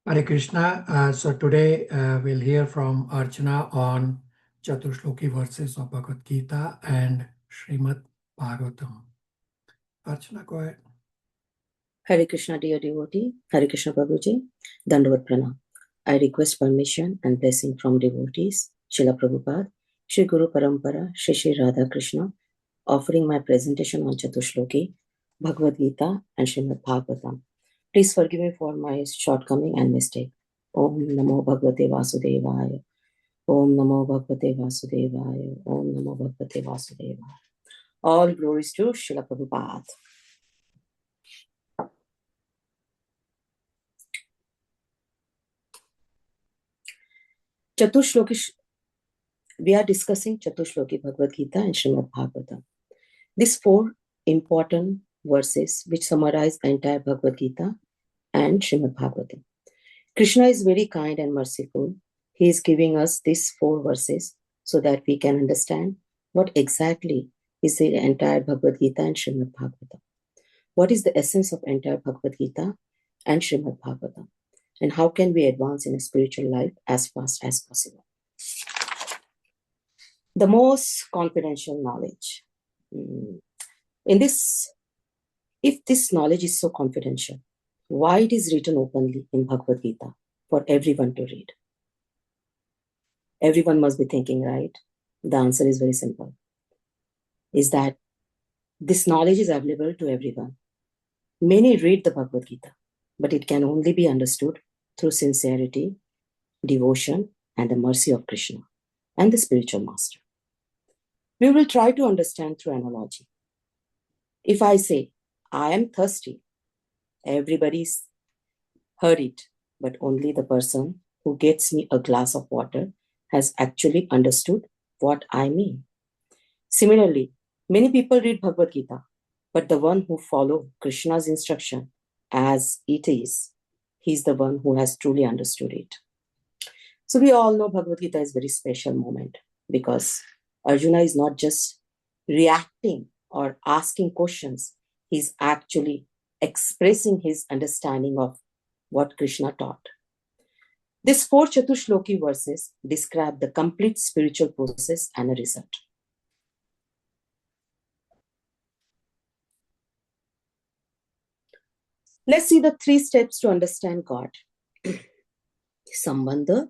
Hare Krishna. So today we'll hear from Archana on Chatur Sloki verses of Bhagavad Gita and Srimad Bhagavatam. Archana, go ahead. Hare Krishna, dear devotee. Hare Krishna, Prabhuji. Dandavat Pranam. I request permission and blessing from devotees, Srila Prabhupada, Shri Guru Parampara, Shri Radha Krishna, offering my presentation on Chatur Sloki, Bhagavad Gita and Srimad Bhagavatam. Please forgive me for my shortcoming and mistake. Om Namo Bhagavate Vasudevaya. Om Namo Bhagavate Vasudevaya. Om Namo Bhagavate Vasudevaya. All glories to Srila Prabhupada. Chatur Sloki, we are discussing Chatur Sloki Bhagavad Gita and Srimad Bhagavatam. These four important verses which summarize the entire Bhagavad Gita and Srimad Bhagavatam. Krishna is very kind and merciful. He is giving us these four verses so that we can understand what exactly is the entire Bhagavad Gita and Srimad Bhagavatam. What is the essence of entire Bhagavad Gita and Srimad Bhagavatam? And how can we advance in a spiritual life as fast as possible? The most confidential knowledge. In this, if this knowledge is so confidential, why it is written openly in Bhagavad Gita for everyone to read? Everyone must be thinking, right? The answer is very simple. Is that this knowledge is available to everyone. Many read the Bhagavad Gita, but it can only be understood through sincerity, devotion, and the mercy of Krishna and the spiritual master. We will try to understand through analogy. If I say, I am thirsty, everybody's heard it, but only the person who gets me a glass of water has actually understood what I mean. Similarly, many people read Bhagavad Gita, but the one who follows Krishna's instruction as it is, he's the one who has truly understood it. So we all know Bhagavad Gita is a very special moment because Arjuna is not just reacting or asking questions, he's actually expressing his understanding of what Krishna taught. These four Chatur Sloki verses describe the complete spiritual process and a result. Let's see the 3 steps to understand God. Sambandha,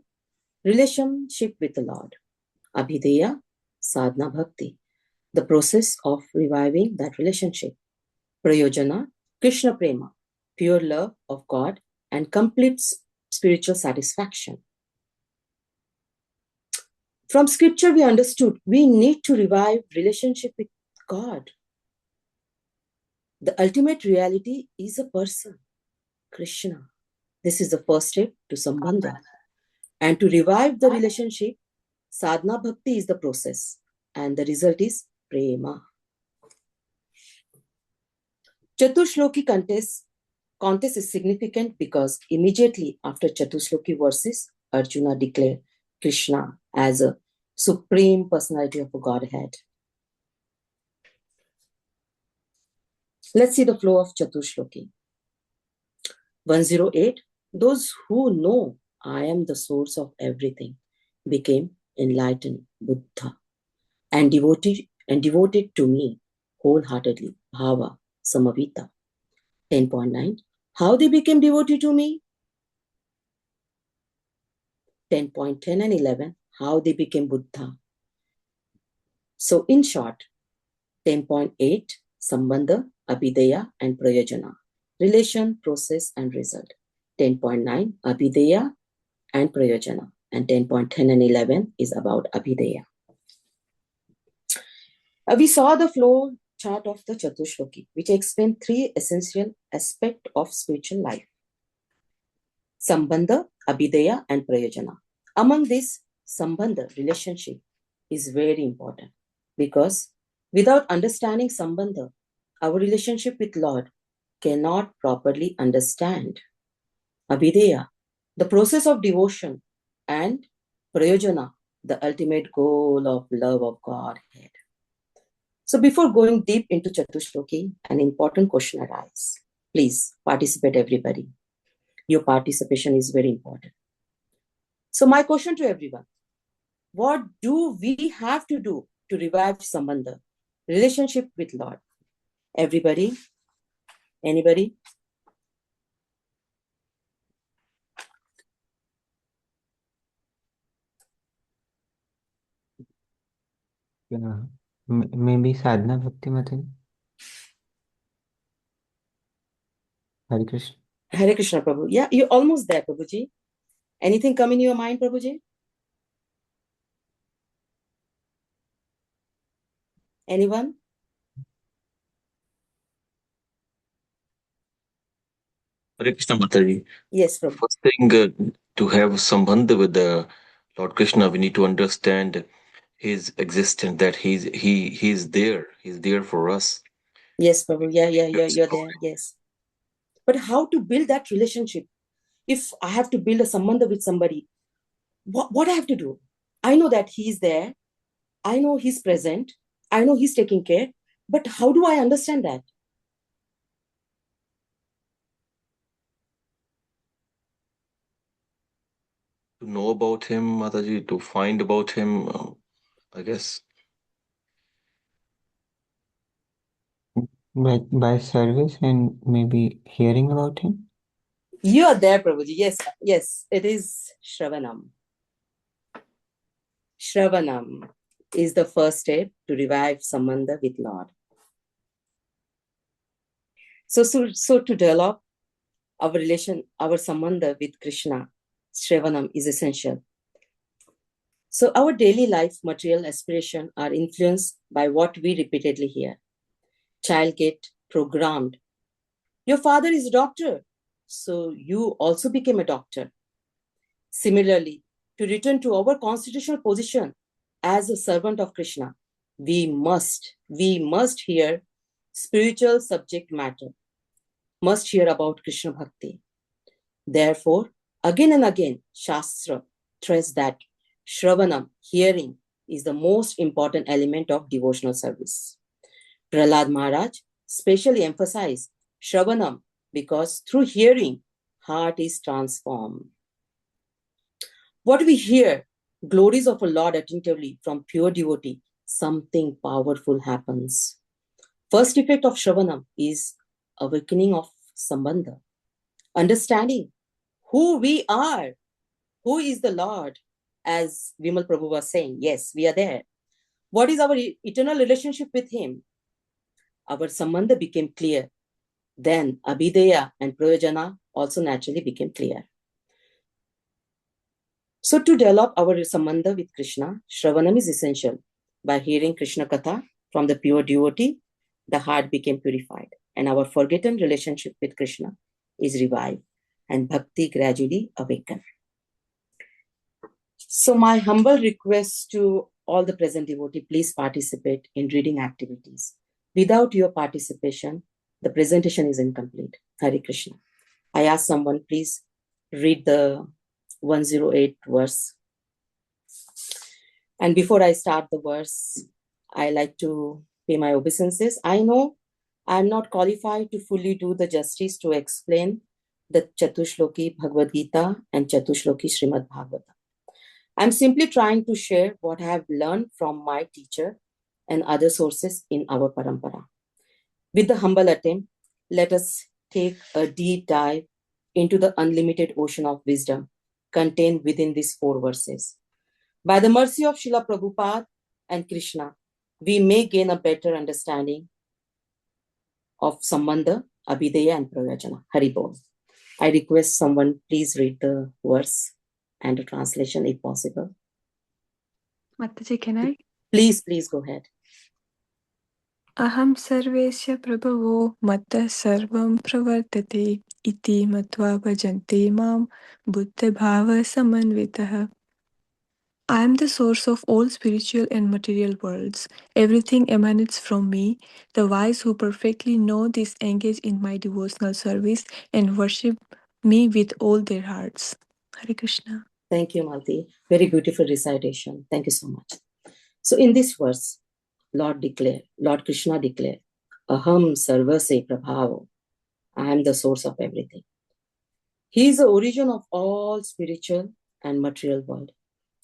relationship with the Lord. Abhideya, sadhana bhakti, the process of reviving that relationship. Prayojana, Krishna prema, pure love of God and complete spiritual satisfaction. From scripture we understood we need to revive relationship with God. The ultimate reality is a person, Krishna. This is the first step to Sambandha. And to revive the relationship, sadhana bhakti is the process and the result is prema. Chatur Sloki contest is significant because immediately after Chatur Sloki verses, Arjuna declared Krishna as a supreme personality of a Godhead. Let's see the flow of Chatur Sloki. 108. Those who know I am the source of everything became enlightened Buddha and devoted to me wholeheartedly. Bhava Samavita. 10.9. How they became devotee to me? 10.10 and 11. How they became Buddha. So in short, 10.8. Sambandha, Abhideya and Prayojana. Relation, process and result. 10.9. Abhideya and Prayojana. And 10.10 and 11 is about Abhideya. We saw the flow chart of the Chatur Sloki, which explains 3 essential aspects of spiritual life. Sambandha, Abhideya and Prayojana. Among this, Sambandha, relationship, is very important because without understanding Sambandha, our relationship with Lord cannot properly understand. Abhideya, the process of devotion, and Prayojana, the ultimate goal of love of Godhead. So before going deep into Chatur Sloki, an important question arises. Please participate everybody. Your participation is very important. So my question to everyone, what do we have to do to revive Sambandha, relationship with Lord? Everybody? Anybody? Yeah. Maybe sadhana bhakti Mataji. Hare Krishna. Hare Krishna, Prabhu. Yeah, you're almost there, Prabhuji. Anything come in your mind, Prabhuji? Anyone? Hare Krishna Mataji. Yes, Prabhu. First thing, to have sambandha with the Lord Krishna, we need to understand his existence, that he's there. He's there for us. Yes, Prabhu. Yeah, you're there. Yes. But how to build that relationship? If I have to build a sambandha with somebody, what I have to do? I know that he's there. I know he's present. I know he's taking care. But how do I understand that? To know about him, Mataji, to find about him, I guess. By service and maybe hearing about him. You are there, Prabhuji. Yes, it is Shravanam. Shravanam is the first step to revive Sambandha with Lord. So to develop our relation, our Sambandha with Krishna, Shravanam is essential. So our daily life material aspiration are influenced by what we repeatedly hear. Child get programmed. Your father is a doctor, so you also became a doctor. Similarly, to return to our constitutional position as a servant of Krishna, we must hear spiritual subject matter, must hear about Krishna Bhakti. Therefore, again and again, Shastra stress that Shravanam, hearing, is the most important element of devotional service. Prahlad Maharaj specially emphasized Shravanam because through hearing, heart is transformed. What we hear, glories of a Lord attentively from pure devotee, something powerful happens. First effect of Shravanam is awakening of Sambandha, understanding who we are, who is the Lord, as Vimal Prabhu was saying. Yes, we are there. What is our eternal relationship with him? Our Sambandha became clear. Then Abhideya and Prayojana also naturally became clear. So to develop our Sambandha with Krishna, Shravanam is essential. By hearing Krishna Katha from the pure devotee, the heart became purified and our forgotten relationship with Krishna is revived and bhakti gradually awakened. So my humble request to all the present devotees, please participate in reading activities. Without your participation, the presentation is incomplete. Hare Krishna. I ask someone, please read the 108 verse. And before I start the verse, I like to pay my obeisances. I know I'm not qualified to fully do the justice to explain the Chatur Sloki Bhagavad Gita and Chatur Sloki Srimad Bhagavatam. I'm simply trying to share what I have learned from my teacher and other sources in our parampara. With the humble attempt, let us take a deep dive into the unlimited ocean of wisdom contained within these 4 verses. By the mercy of Srila Prabhupada and Krishna, we may gain a better understanding of Sambandha, Abhideya and Prayojana. Hari Bol. I request someone please read the verse and the translation if possible. Mataji, can I? Please go ahead. Aham sarvesya prabhavo mattah sarvam pravartate iti matva bhajante mam buddha bhava samanvitah. I am the source of all spiritual and material worlds. Everything emanates from me. The wise who perfectly know this engage in my devotional service and worship me with all their hearts. Hare Krishna. Thank you, Malti. Very beautiful recitation. Thank you so much. So in this verse, Lord Krishna declared, Aham sarvase prabhavo. I am the source of everything. He is the origin of all spiritual and material world,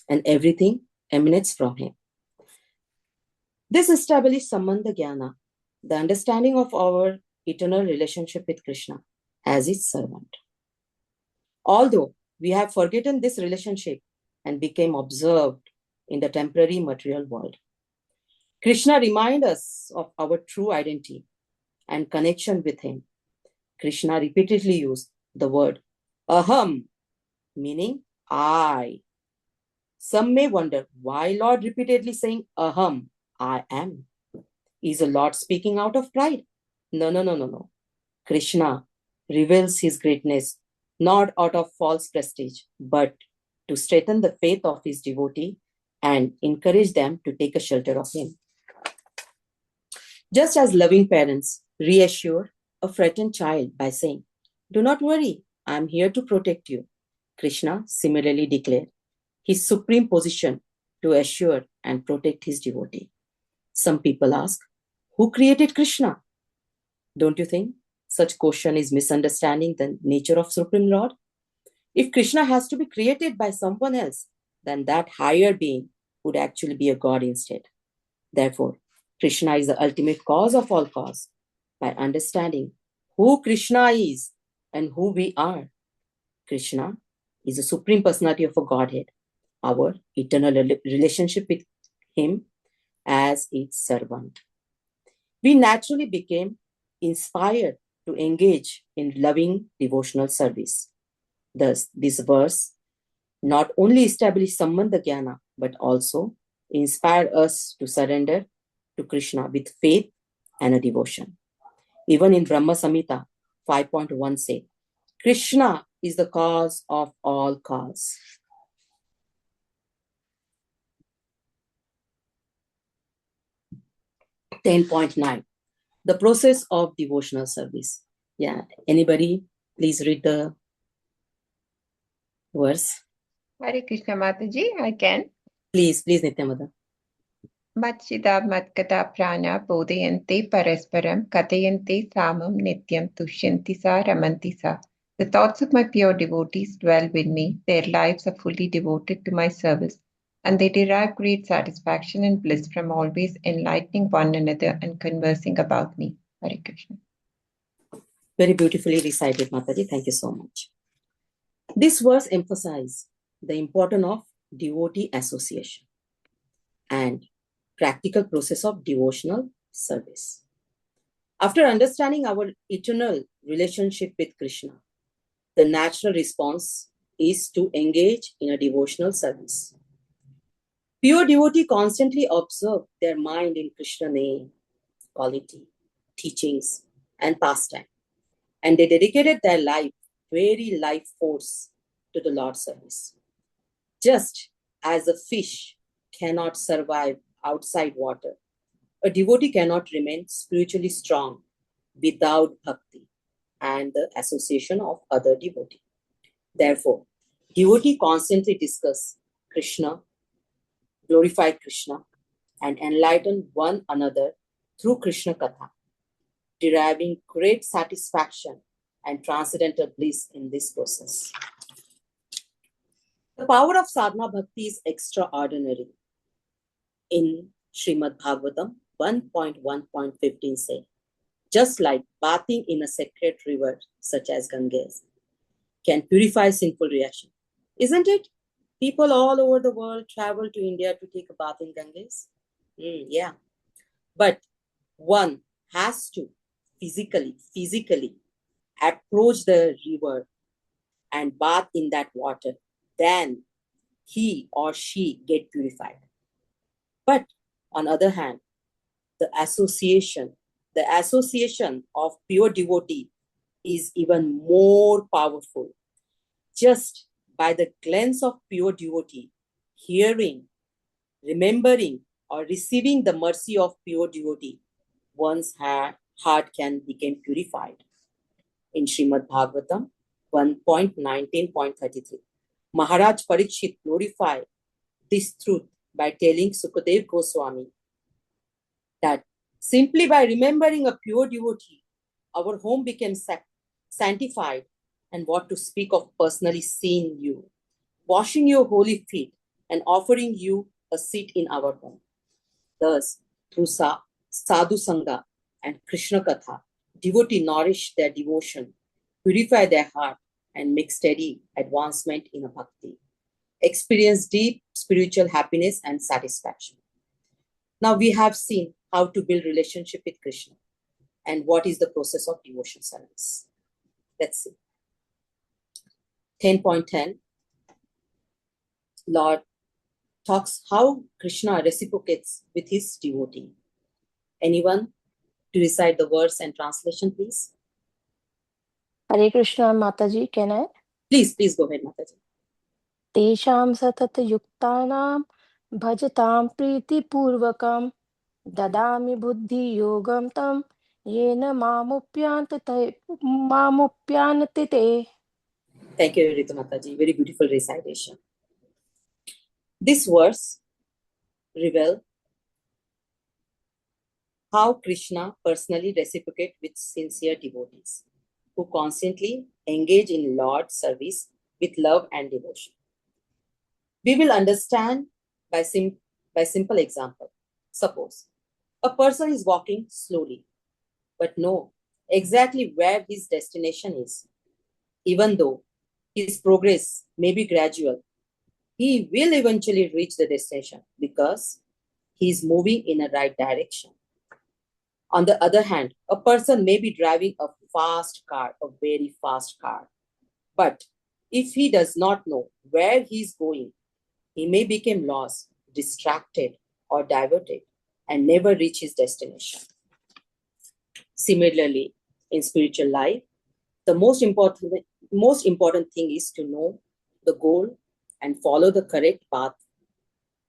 and everything emanates from him. This established Sambandha Jnana, the understanding of our eternal relationship with Krishna as his servant. Although we have forgotten this relationship and became absorbed in the temporary material world, Krishna reminds us of our true identity and connection with him. Krishna repeatedly used the word aham, meaning I. Some may wonder why Lord repeatedly saying aham, I am. Is the Lord speaking out of pride? No. Krishna reveals his greatness not out of false prestige, but to strengthen the faith of his devotee and encourage them to take a shelter of him. Just as loving parents reassure a frightened child by saying, "Do not worry, I am here to protect you," Krishna similarly declared his supreme position to assure and protect his devotee. Some people ask, who created Krishna? Don't you think such question is misunderstanding the nature of Supreme Lord? If Krishna has to be created by someone else, then that higher being would actually be a god instead. Therefore, Krishna is the ultimate cause of all cause. By understanding who Krishna is and who we are, Krishna is the supreme personality of a Godhead, our eternal relationship with him as its servant. We naturally became inspired to engage in loving devotional service. Thus, this verse not only established Sambandha Jnana, but also inspired us to surrender to Krishna with faith and a devotion. Even in Brahma Samhita 5.1 say, Krishna is the cause of all cause. (10.9) The process of devotional service. Yeah, anybody please read the verse. Hare Krishna Mataji, I can. Please, Nityamada. Matchida matkata prana bodhayante parasparam katayante samam nityam tushyanti sa ramanti sa. The thoughts of my pure devotees dwell with me. Their lives are fully devoted to my service, and they derive great satisfaction and bliss from always enlightening one another and conversing about me. Hare Krishna. Very beautifully recited, Mataji. Thank you so much. This verse emphasizes the importance of devotee association and practical process of devotional service. After understanding our eternal relationship with Krishna, the natural response is to engage in a devotional service. Pure devotee constantly observe their mind in Krishna name, quality, teachings, and pastime, and they dedicated their life, very life force, to the Lord's service. Just as a fish cannot survive outside water, a devotee cannot remain spiritually strong without bhakti and the association of other devotees. Therefore, devotee constantly discuss Krishna, glorify Krishna, and enlighten one another through Krishna Katha, deriving great satisfaction and transcendental bliss in this process. The power of sadhana bhakti is extraordinary. In Srimad Bhagavatam 1.1.15 say, just like bathing in a sacred river such as Ganges can purify sinful reaction, isn't it? People all over the world travel to India to take a bath in Ganges. Yeah. But one has to physically approach the river and bath in that water. Then he or she get purified. But on the other hand, the association of pure devotee is even more powerful. Just by the glance of pure devotee, hearing, remembering, or receiving the mercy of pure devotee, one's heart can become purified. In Srimad Bhagavatam 1.19.33, Maharaj Parikshit glorified this truth by telling Sukadev Goswami that simply by remembering a pure devotee, our home became sanctified and what to speak of personally seeing you, washing your holy feet, and offering you a seat in our home. Thus, through Sadhu Sangha and Krishna Katha, devotees nourish their devotion, purify their heart, and make steady advancement in a bhakti, experience deep spiritual happiness and satisfaction. Now we have seen how to build relationship with Krishna and what is the process of devotion service. Let's see. 10.10, Lord talks how Krishna reciprocates with his devotee. Anyone to recite the verse and translation, please? Hare Krishna, Mataji, can I? Please go ahead, Mataji. Tesham satata yuktanam bhajatam priti purvakam dadami buddhi yogam tam yena mamupyantate te. Thank you, Ritu Mataji. Very beautiful recitation. This verse reveals how Krishna personally reciprocates with sincere devotees who constantly engage in Lord's service with love and devotion. We will understand by simple example. Suppose a person is walking slowly, but know exactly where his destination is. Even though his progress may be gradual, he will eventually reach the destination because he is moving in a right direction. On the other hand, a person may be driving a fast car, a very fast car. But if he does not know where he is going, he may become lost, distracted, or diverted and never reach his destination. Similarly, in spiritual life, the most important thing is to know the goal and follow the correct path.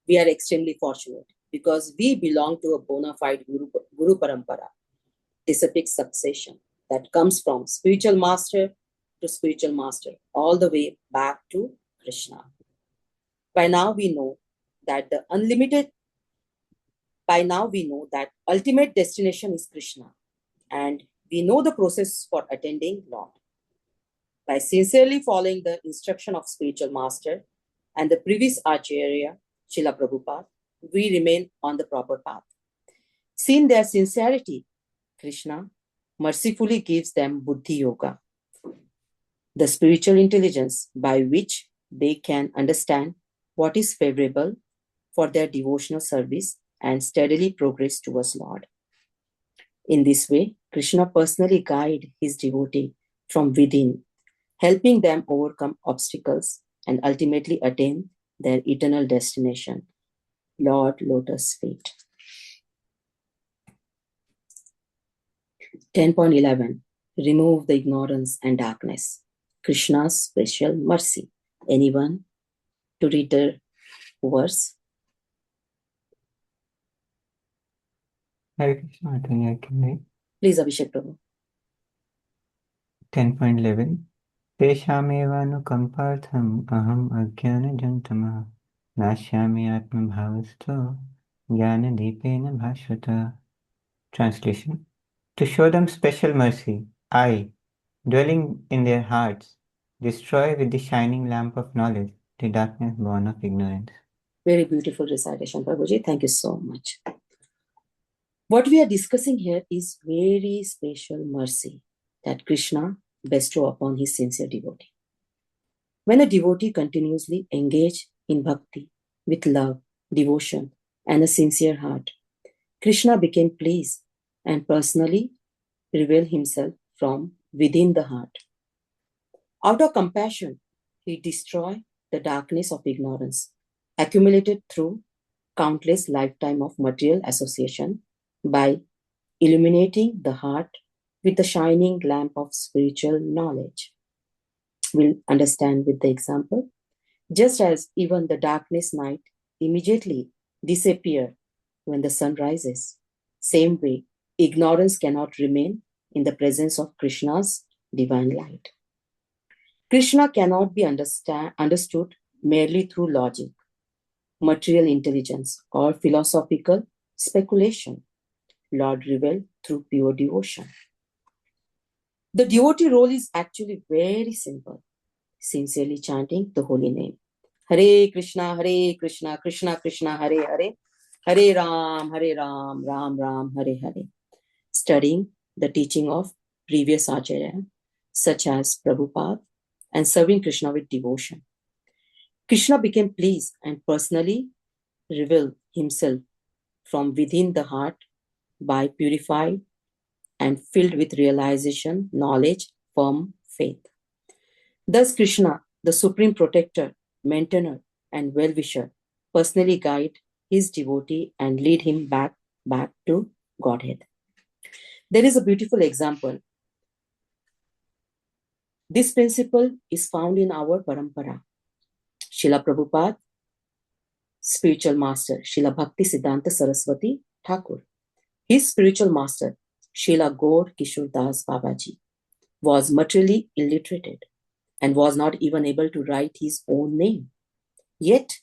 We are extremely fortunate because we belong to a bona fide Guru Parampara, disciplic succession that comes from spiritual master to spiritual master, all the way back to Krishna. By now we know that ultimate destination is Krishna, and we know the process for attending Lord. By sincerely following the instruction of spiritual master and the previous Acharya, Srila Prabhupada, we remain on the proper path. Seeing their sincerity, Krishna mercifully gives them Buddhi Yoga, the spiritual intelligence by which they can understand what is favorable for their devotional service and steadily progress towards Lord. In this way, Krishna personally guides his devotee from within, helping them overcome obstacles and ultimately attain their eternal destination, Lord Lotus Feet. 10.11, remove the ignorance and darkness. Krishna's special mercy. Anyone to read the verse? Hare Krishna, Mataji, I can read. Please, Abhishek Prabhu. 10.11 Teshamevanukampartham aham ajnanajantama nashyami atmabhavasto jnanadipena bhashvata. Translation: to show them special mercy, I, dwelling in their hearts, destroy with the shining lamp of knowledge the darkness born of ignorance. Very beautiful recitation, Prabhuji. Thank you so much. What we are discussing here is very special mercy that Krishna bestows upon his sincere devotee. When a devotee continuously engages in bhakti with love, devotion, and a sincere heart, Krishna became pleased and personally revealed himself from within the heart. Out of compassion, he destroyed the darkness of ignorance accumulated through countless lifetimes of material association by illuminating the heart with the shining lamp of spiritual knowledge. We'll understand with the example. Just as even the darkness night immediately disappears when the sun rises, same way, ignorance cannot remain in the presence of Krishna's divine light. Krishna cannot be understood merely through logic, material intelligence, or philosophical speculation. Lord revealed through pure devotion. The devotee role is actually very simple. Sincerely chanting the holy name. Hare Krishna, Krishna Krishna, Hare Hare, Hare Ram, Ram Ram, Hare Hare. Studying the teaching of previous Acharya, such as Prabhupada, and serving Krishna with devotion. Krishna became pleased and personally revealed himself from within the heart by purified and filled with realization, knowledge, firm faith. Thus Krishna, the supreme protector, maintainer, and well-wisher, personally guide his devotee and lead him back to Godhead. There is a beautiful example. This principle is found in our parampara. Srila Prabhupada, spiritual master, Srila Bhakti Siddhanta Saraswati Thakur. His spiritual master, Srila Gaur Kishore Das Babaji, was materially illiterate and was not even able to write his own name. Yet,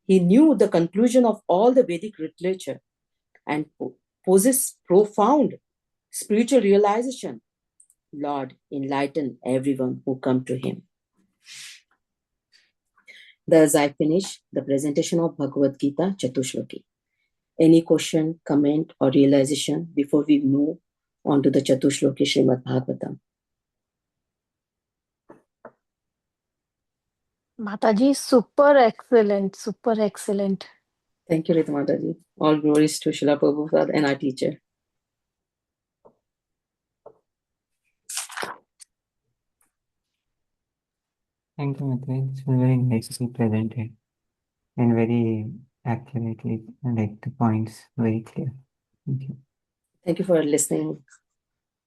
he knew the conclusion of all the Vedic literature and possessed profound spiritual realization. Lord, enlighten everyone who come to him. Thus, I finish the presentation of Bhagavad Gita Chatur Sloki. Any question, comment, or realization before we move on to the Chatur Sloki Srimad Bhagavatam? Mataji, super excellent, super excellent. Thank you, Rita Mataji. All glories to Srila Prabhupada and our teacher. Thank you, Mataji. It's very nicely presented and very accurately, like the points very clear. Thank you. Thank you for listening,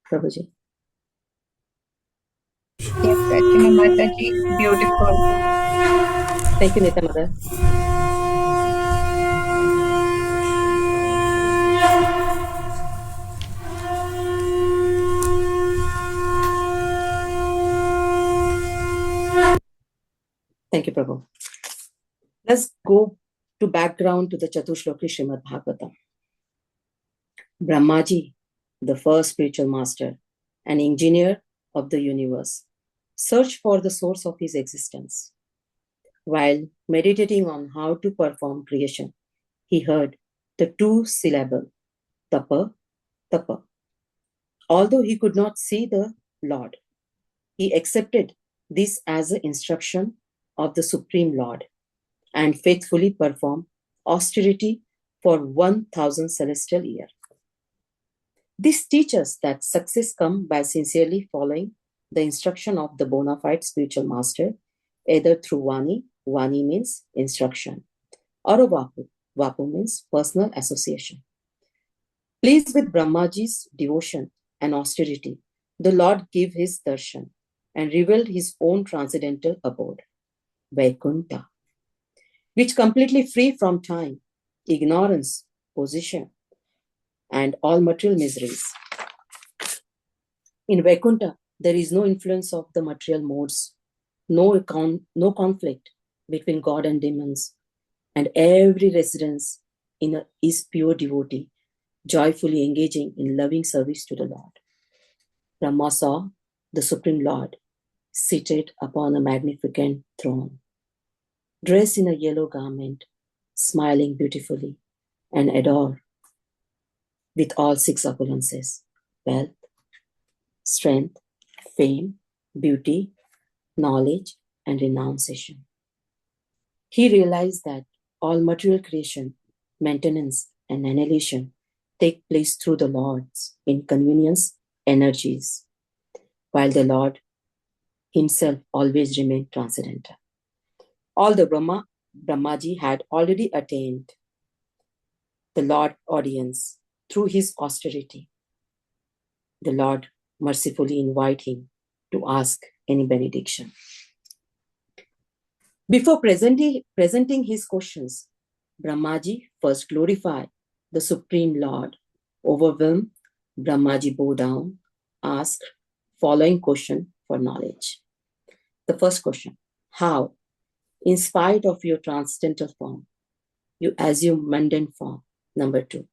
Prabhuji. Yes, Archana Mataji, beautiful. Thank you, Nita Mother. Thank you, Prabhu. Let's go to background to the Chatur Sloki Srimad Bhagavatam. Brahmaji, the first spiritual master and engineer of the universe, searched for the source of his existence. While meditating on how to perform creation, he heard the two-syllable tapa, tapa. Although he could not see the Lord, he accepted this as an instruction of the Supreme Lord and faithfully performed austerity for 1,000 celestial years. This teaches that success comes by sincerely following the instruction of the bona fide spiritual master, either through Vani, Vani means instruction, or a Vapu, Vapu means personal association. Pleased with Brahmaji's devotion and austerity, the Lord gave his darshan and revealed his own transcendental abode, Vaikuntha, which completely free from time, ignorance, position, and all material miseries. In Vaikuntha, there is no influence of the material modes, no conflict between God and demons, and every residence is pure devotee, joyfully engaging in loving service to the Lord. Brahma saw the Supreme Lord seated upon a magnificent throne, dressed in a yellow garment, smiling beautifully, and adored with all six opulences: wealth, strength, fame, beauty, knowledge, and renunciation. He realized that all material creation, maintenance, and annihilation take place through the Lord's inconvenience energies, while the Lord himself always remained transcendental. Although Brahmaji had already attained the Lord audience through his austerity, the Lord mercifully invited him to ask any benediction. Before presenting his questions, Brahmaji first glorified the Supreme Lord. Overwhelmed, Brahmaji bowed down, asked following question for knowledge. The first question: how, in spite of your transcendental form, you assume mundane form? Number 2,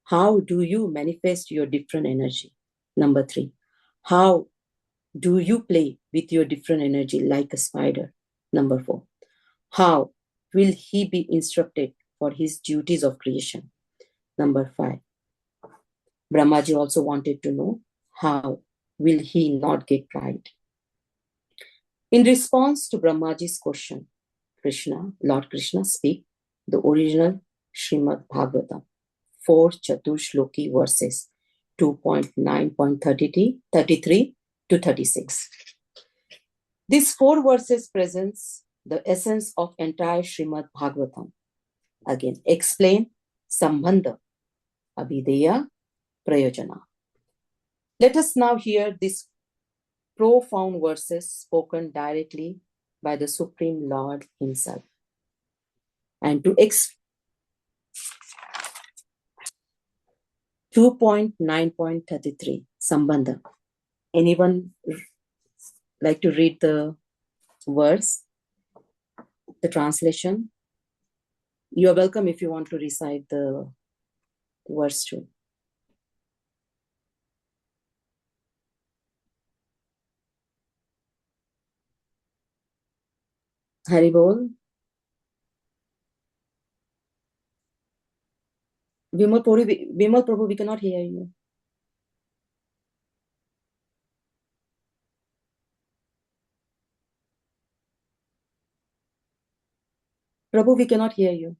how do you manifest your different energy? Number 3, how do you play with your different energy like a spider? Number 4. How will he be instructed for his duties of creation? Number 5. Brahmaji also wanted to know, how will he not get pride? In response to Brahmaji's question, Lord Krishna speak the original Srimad Bhagavatam, 4 Chatur Sloki verses 2.9.33 to 36. These 4 verses presents the essence of entire Srimad Bhagavatam. Again, explain Sambandha, Abhideya, Prayojana. Let us now hear these profound verses spoken directly by the Supreme Lord himself. And to 2.9.33, Sambandha. Anyone like to read the verse, the translation? You are welcome if you want to recite the verse too. Hari Bol. Vimal Prabhu, we cannot hear you. Prabhu, we cannot hear you.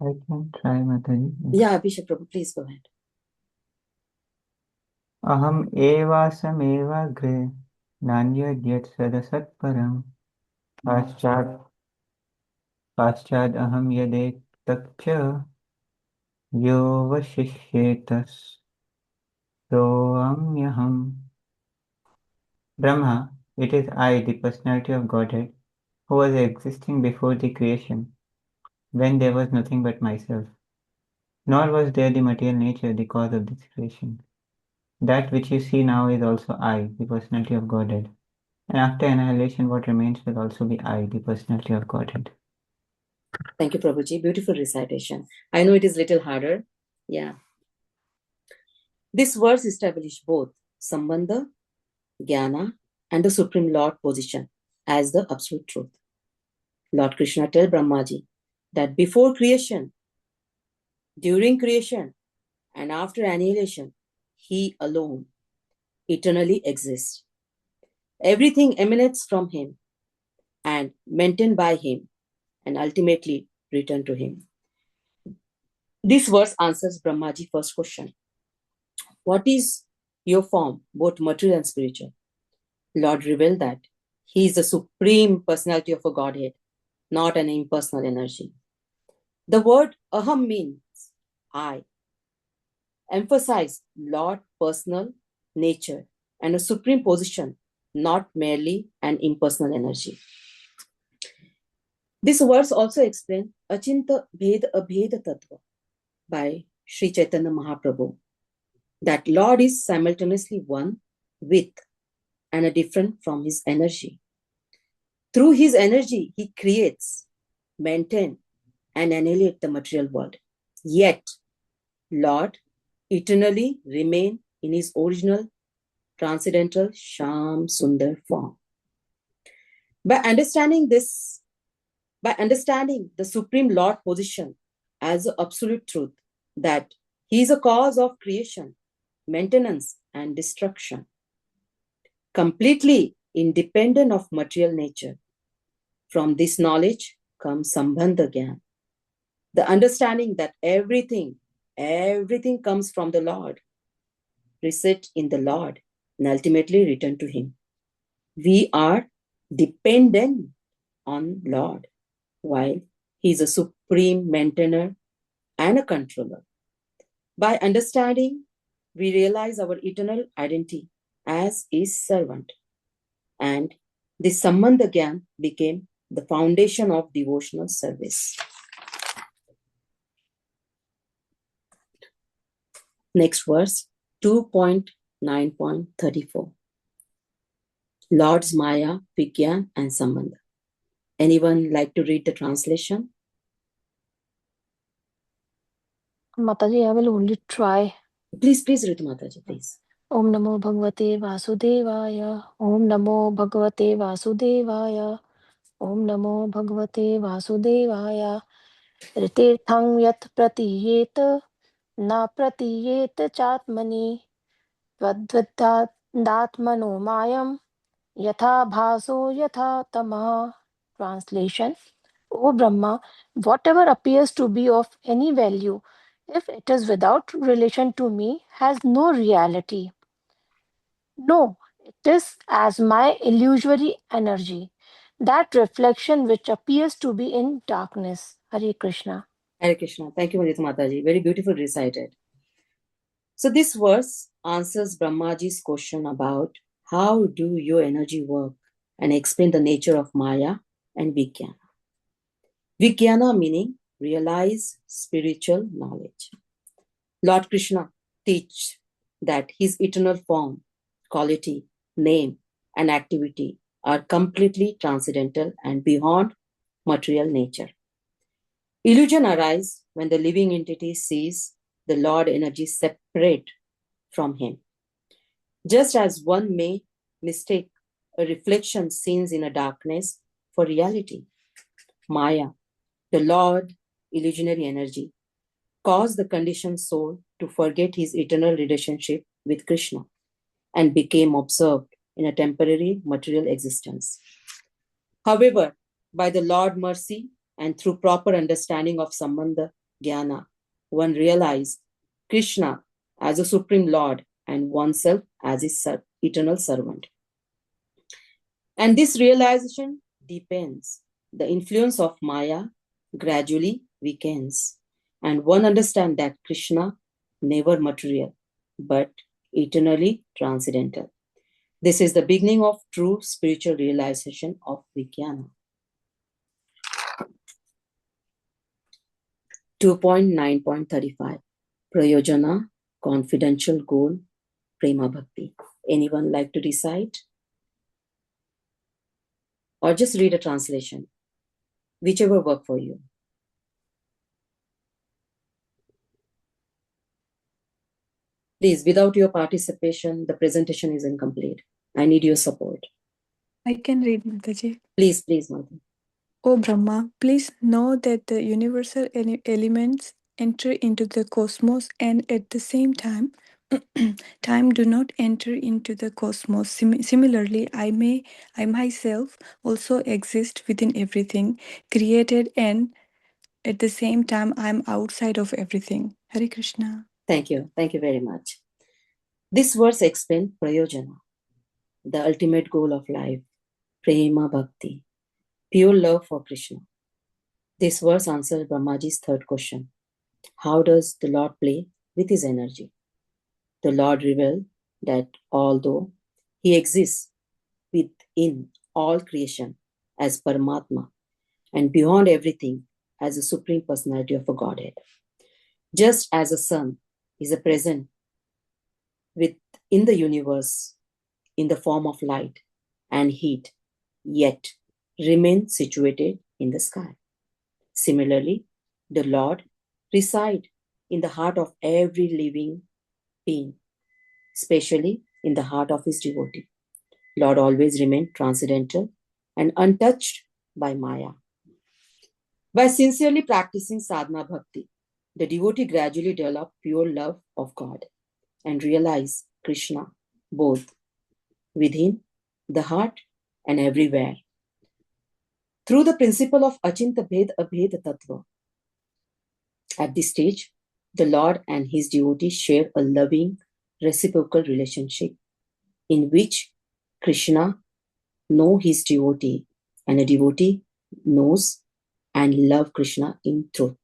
I can try, Mataji. Yeah, Bishop Prabhu, please go ahead. Aham evasam nanyad sadasatparam paschad aham yadek takcha yovashishyetas soamyaham. Brahma, it is I, the personality of Godhead, who was existing before the creation, when there was nothing but myself. Nor was there the material nature, the cause of this creation. That which you see now is also I, the personality of Godhead. And after annihilation, what remains will also be I, the personality of Godhead. Thank you, Prabhuji. Beautiful recitation. I know it is a little harder. Yeah. This verse establishes both Sambandha, Jnana, and the Supreme Lord position as the absolute truth. Lord Krishna tells Brahmaji that before creation, during creation, and after annihilation, he alone eternally exists. Everything emanates from him and maintained by him and ultimately returned to him. This verse answers Brahmaji's first question. What is your form, both material and spiritual? Lord revealed that he is the supreme personality of a Godhead, not an impersonal energy. The word aham means I. Emphasize Lord personal nature and a supreme position, not merely an impersonal energy. This verse also explains Achinta Bheda Abheda Tattva by Sri Chaitanya Mahaprabhu, that Lord is simultaneously one with and a different from his energy. Through his energy, he creates, maintains, and annihilates the material world. Yet, Lord eternally remains in his original transcendental Sham Sundar form. By understanding the Supreme Lord position as the absolute truth, that he is a cause of creation, maintenance, and destruction, completely independent of material nature. From this knowledge comes Sambandha Gyan, the understanding that everything comes from the Lord, reset in the Lord, and ultimately return to him. We are dependent on Lord, while he is a supreme maintainer and a controller. By understanding, we realize our eternal identity as his servant, and this Sambandha Gyan became the foundation of devotional service. Next verse, 2.9.34. Lord's Maya, Vigyan, and Sambandha. Anyone like to read the translation? Mataji, I will only try. Please read, Mataji, please. Om Namo Bhagavate Vasudevaya. Om Namo Bhagavate Vasudevaya. Om Namo Bhagavate Vasudevaya. Ritirthang yat pratiyet na pratiyet chatmani tvatmano mayam yatha bhaso yatha tamaha. Translation: O Brahma, whatever appears to be of any value, if it is without relation to me, has no reality. No, it is as my illusory energy, that reflection which appears to be in darkness. Hare Krishna. Hare Krishna. Thank you, Mataji. Very beautiful recited. So this verse answers Brahmaji's question about how do your energy work and explain the nature of Maya and Vijnana. Vijnana meaning realize spiritual knowledge. Lord Krishna teaches that his eternal form, quality, name, and activity are completely transcendental and beyond material nature. Illusion arises when the living entity sees the Lord energy separate from him. Just as one may mistake a reflection seen in a darkness for reality, Maya, the Lord illusionary energy, caused the conditioned soul to forget his eternal relationship with Krishna and became absorbed in a temporary material existence. However, by the Lord's mercy and through proper understanding of Sambandha Jnana, one realized Krishna as a Supreme Lord and oneself as his eternal servant. And this realization deepens. The influence of Maya gradually weakens, and one understands that Krishna never material, but eternally transcendental. This is the beginning of true spiritual realization of Vijnana. 2.9.35 Prayojana, confidential goal, Prema Bhakti. Anyone like to recite? Or just read a translation, whichever work for you. Please, without your participation, the presentation is incomplete. I need your support. I can read, Mataji. Please, Mata. O Brahma, please know that the universal elements enter into the cosmos, and at the same time, time do not enter into the cosmos. Similarly, I myself also exist within everything created, and at the same time, I am outside of everything. Hare Krishna. Thank you very much. This verse explains Prayojana, the ultimate goal of life, Prema Bhakti, pure love for Krishna. This verse answers Brahmaji's third question. How does the Lord play with his energy? The Lord revealed that although he exists within all creation as Paramatma and beyond everything as a supreme personality of a Godhead, just as a sun is a present within the universe in the form of light and heat, yet remains situated in the sky. Similarly, the Lord resides in the heart of every living being, especially in the heart of his devotee. Lord always remains transcendental and untouched by Maya. By sincerely practicing sadhana bhakti, the devotee gradually develops pure love of God and realize Krishna both within the heart and everywhere. Through the principle of Achinta Bhed Abhed Tattva, at this stage, the Lord and his devotee share a loving, reciprocal relationship in which Krishna knows his devotee and a devotee knows and loves Krishna in truth.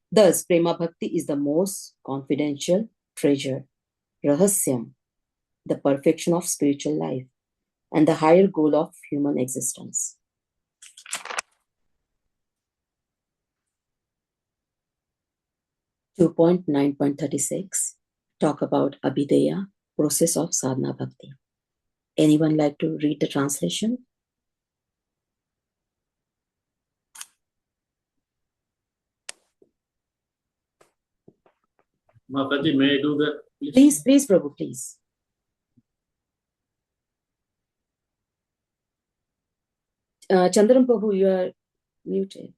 Thus, Prema Bhakti is the most confidential treasure, Rahasyam, the perfection of spiritual life, and the higher goal of human existence. Two 9.36 talk about Abhideya, process of sadhana bhakti. Anyone like to read the translation? Mataji, may I do that? Please, Prabhu, please. Chandran Prabhu, you are muted.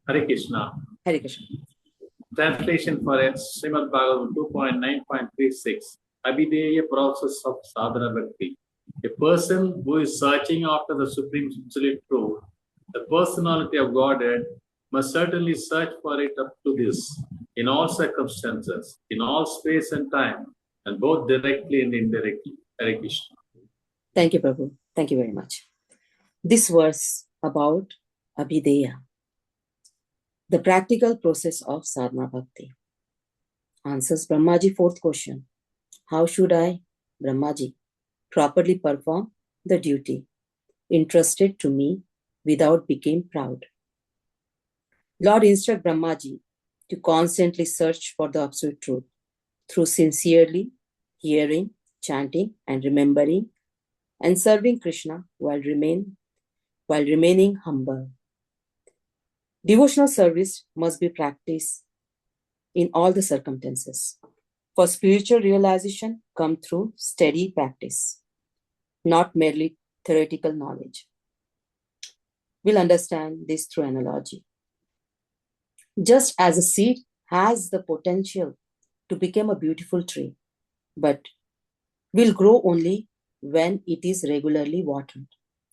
Hare Krishna. Hare Krishna. Translation for Srimad Bhagavatam 2.9.36. Abhideya process of sadhana bhakti. A person who is searching after the supreme absolute truth, the personality of Godhead, must certainly search for it up to this, in all circumstances, in all space and time, and both directly and indirectly. Hare Krishna. Thank you, Prabhu. Thank you very much. This verse about Abhideya, the practical process of sadhana bhakti, answers Brahmaji fourth question. How should I, Brahmaji, properly perform the duty entrusted to me without becoming proud? Lord instructs Brahmaji to constantly search for the absolute truth through sincerely hearing, chanting, and remembering and serving Krishna while remaining humble. Devotional service must be practiced in all the circumstances. For spiritual realization come through steady practice, not merely theoretical knowledge. We'll understand this through analogy. Just as a seed has the potential to become a beautiful tree, but will grow only when it is regularly watered,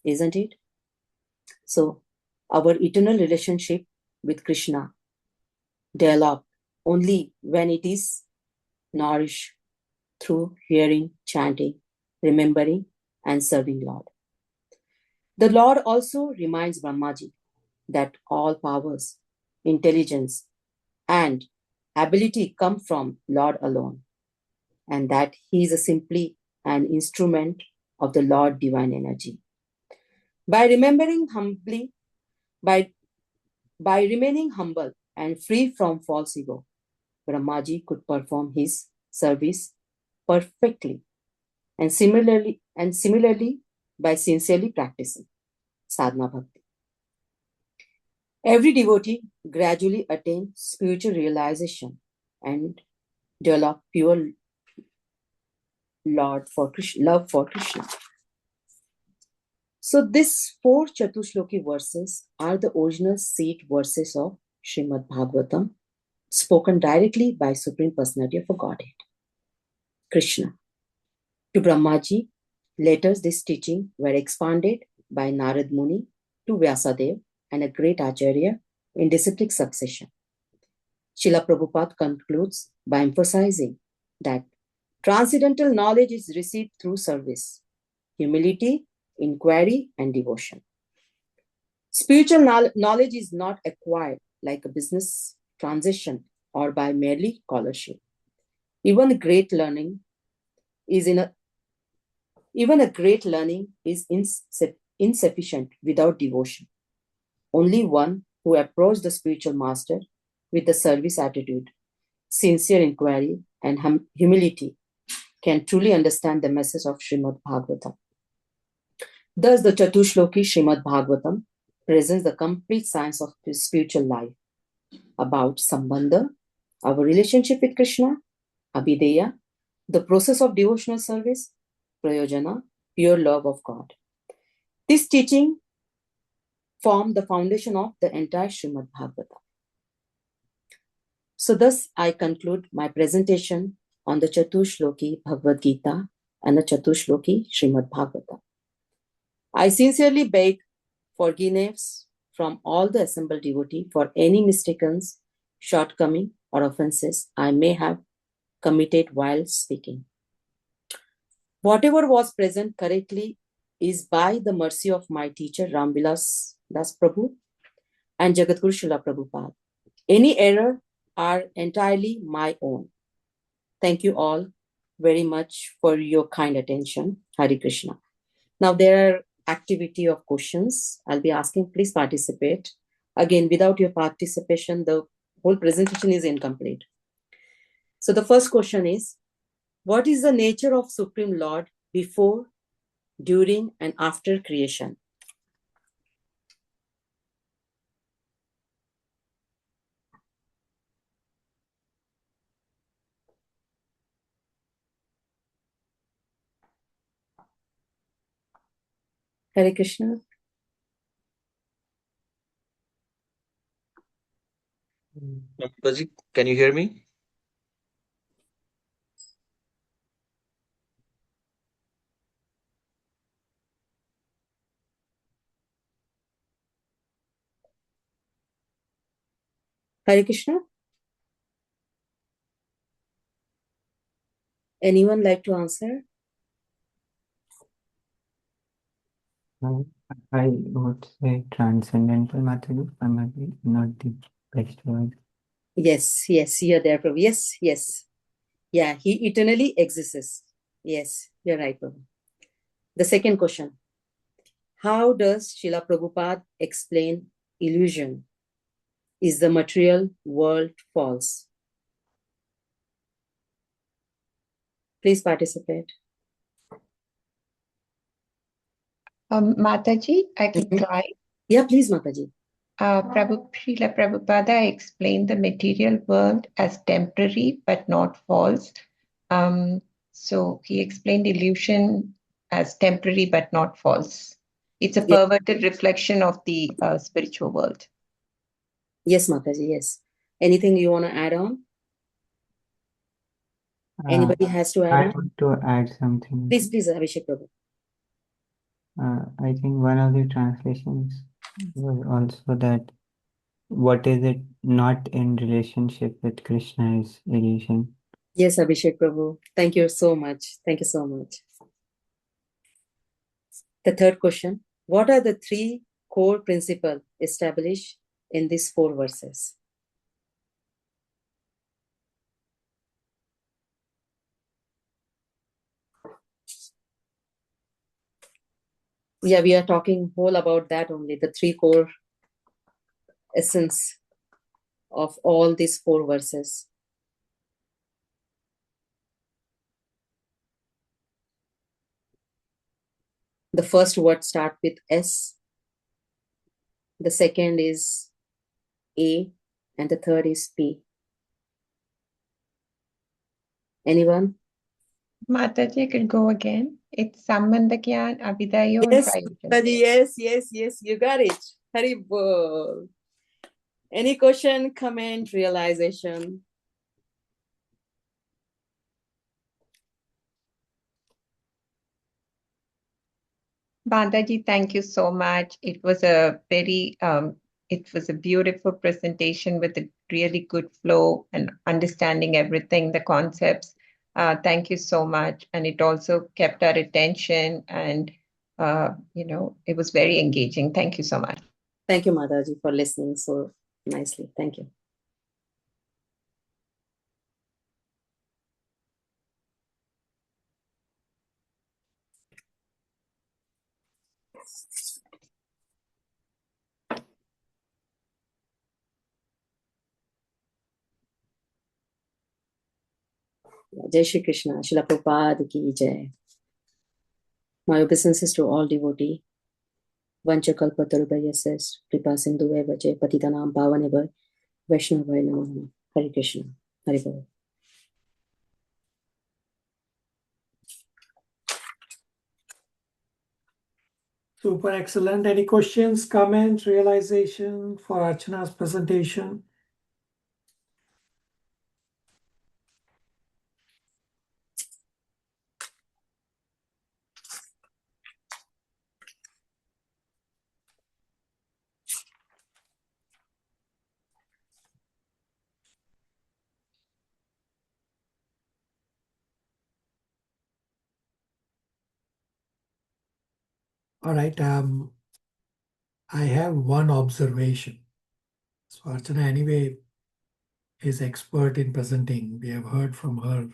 isn't it? So, our eternal relationship with Krishna develop only when it is nourished through hearing, chanting, remembering, and serving Lord. The Lord also reminds Brahmaji that all powers, intelligence, and ability come from Lord alone, and that he is simply an instrument of the Lord divine energy. By remembering humbly, by remaining humble and free from false ego, Brahmaji could perform his service perfectly, and similarly by sincerely practicing sadhana bhakti. Every devotee gradually attains spiritual realization and develop pure love for Krishna. So these 4 Chatur Sloki verses are the original seed verses of Srimad Bhagavatam, spoken directly by Supreme Personality of Godhead, Krishna. To Brahmaji, later this teaching were expanded by Narad Muni to Vyasadeva and a great Acharya in disciplic succession. Srila Prabhupada concludes by emphasizing that transcendental knowledge is received through service, humility, inquiry, and devotion. Spiritual knowledge is not acquired like a business transaction or by merely scholarship. Even a great learning is insufficient without devotion. Only one who approaches the spiritual master with the service attitude, sincere inquiry, and humility can truly understand the message of Srimad Bhagavatam. Thus, the Chatur Sloki Srimad Bhagavatam presents the complete science of the spiritual life about Sambandha, our relationship with Krishna, Abhideya, the process of devotional service, Prayojana, pure love of God. This teaching formed the foundation of the entire Srimad Bhagavatam. So thus I conclude my presentation on the Chatur Sloki Bhagavad Gita and the Chatur Sloki Srimad Bhagavatam. I sincerely beg forgiveness from all the assembled devotees for any mistakes, shortcoming, or offenses I may have committed while speaking. Whatever was present correctly is by the mercy of my teacher Ramvilas Das Prabhu and Jagadguru Srila Prabhupada. Any error are entirely my own. Thank you all very much for your kind attention. Hare Krishna. Now there are activity of questions. I'll be asking, please participate. Again, without your participation, the whole presentation is incomplete. So the first question is, what is the nature of Supreme Lord before, during, and after creation? Hare Krishna. Mataji, can you hear me? Hare Krishna. Anyone like to answer? I would say transcendental Mataji. I might be not the best word. Yes, you're there, Prabhu. Yes. Yeah, he eternally exists. Yes, you're right, Prabhu. The second question. How does Srila Prabhupada explain illusion? Is the material world false? Please participate. Mataji, I can try. Yeah, please, Mataji. Srila Prabhupada explained the material world as temporary but not false. So he explained illusion as temporary but not false. It's a perverted reflection of the spiritual world. Yes, Mataji, yes. Anything you want to add on? Anybody has to add I on? want to add something. Please, Abhishek Prabhu. I think one of the translations was also that what is it not in relationship with Krishna is illusion. Yes, Abhishek Prabhu. Thank you so much. Thank you so much. The third question. What are the three core principles established in these 4 verses? Yeah, we are talking whole about that only, the 3 core essence of all these 4 verses. The first word start with S. The second is A. And the third is P. Anyone? Mataji, I can go again. It's Sambandha Gyan, Abhidayo, and Yes, Prayojan. Mataji, yes, you got it. Haribol. Any question, comment, realization? Bandaji, thank you so much. It was a beautiful presentation with a really good flow and understanding everything, the concepts. Thank you so much. And it also kept our attention and, it was very engaging. Thank you so much. Thank you, Mataji, for listening so nicely. Thank you. Jai Shri Krishna, Srila Prabhupada ki jai. My obeisances to all devotees. Vanchakalpatarubhaya says, Kripa Sindhu Vaje Patitanam Pavaneva Vaishnavaya Namo. Hare Krishna. Hare Bol. Super excellent. Any questions, comments, realization for Archana's presentation? All right. I have one observation. So Archana anyway is expert in presenting. We have heard from her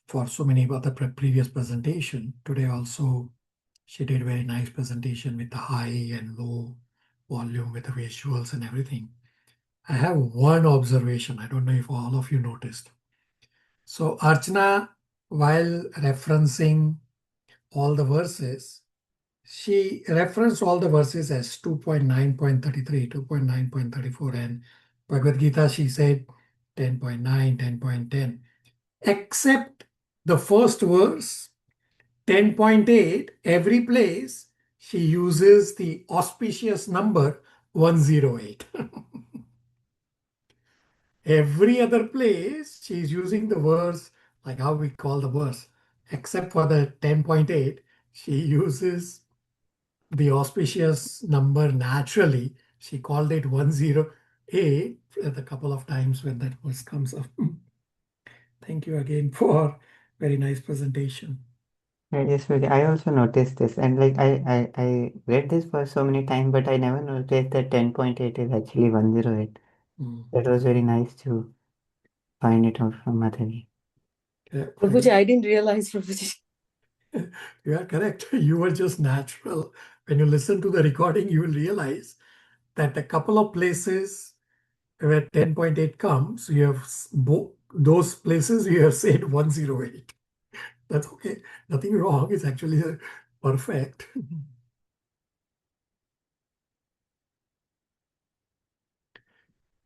for so many other previous presentation. Today also she did a very nice presentation with the high and low volume with the visuals and everything. I have one observation. I don't know if all of you noticed. So Archana, while referencing all the verses, she referenced all the verses as 2.9.33, 2.9.34, and Bhagavad Gita, she said 10.9, 10.10, except the first verse, 10.8, every place she uses the auspicious number 108. Every other place she's using the verse like how we call the verse, except for the 10.8, she uses the auspicious number naturally. She called it 108 a couple of times when that verse comes up. Thank you again for very nice presentation. Yes, really. I also noticed this, and like I read this for so many times, but I never noticed that 10.8 is actually 108. That was very nice to find it out from Madhavi. Prabhuji, I didn't realize, Prabhuji. You are correct. You were just natural. When you listen to the recording, you will realize that a couple of places where 10.8 comes, you have those places you have said 108. That's okay. Nothing wrong. It's actually perfect.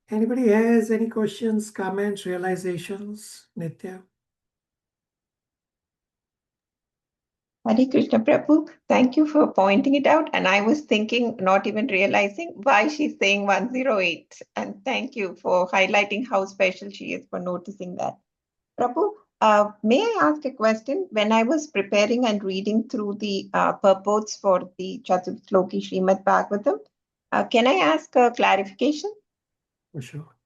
Anybody has any questions, comments, realizations? Nitya? Hare Krishna Prabhu, thank you for pointing it out. And I was thinking, not even realizing why she's saying 108. And thank you for highlighting how special she is for noticing that. Prabhu, may I ask a question? When I was preparing and reading through the purports for the Chatur Sloki Srimad Bhagavatam, can I ask a clarification? For sure.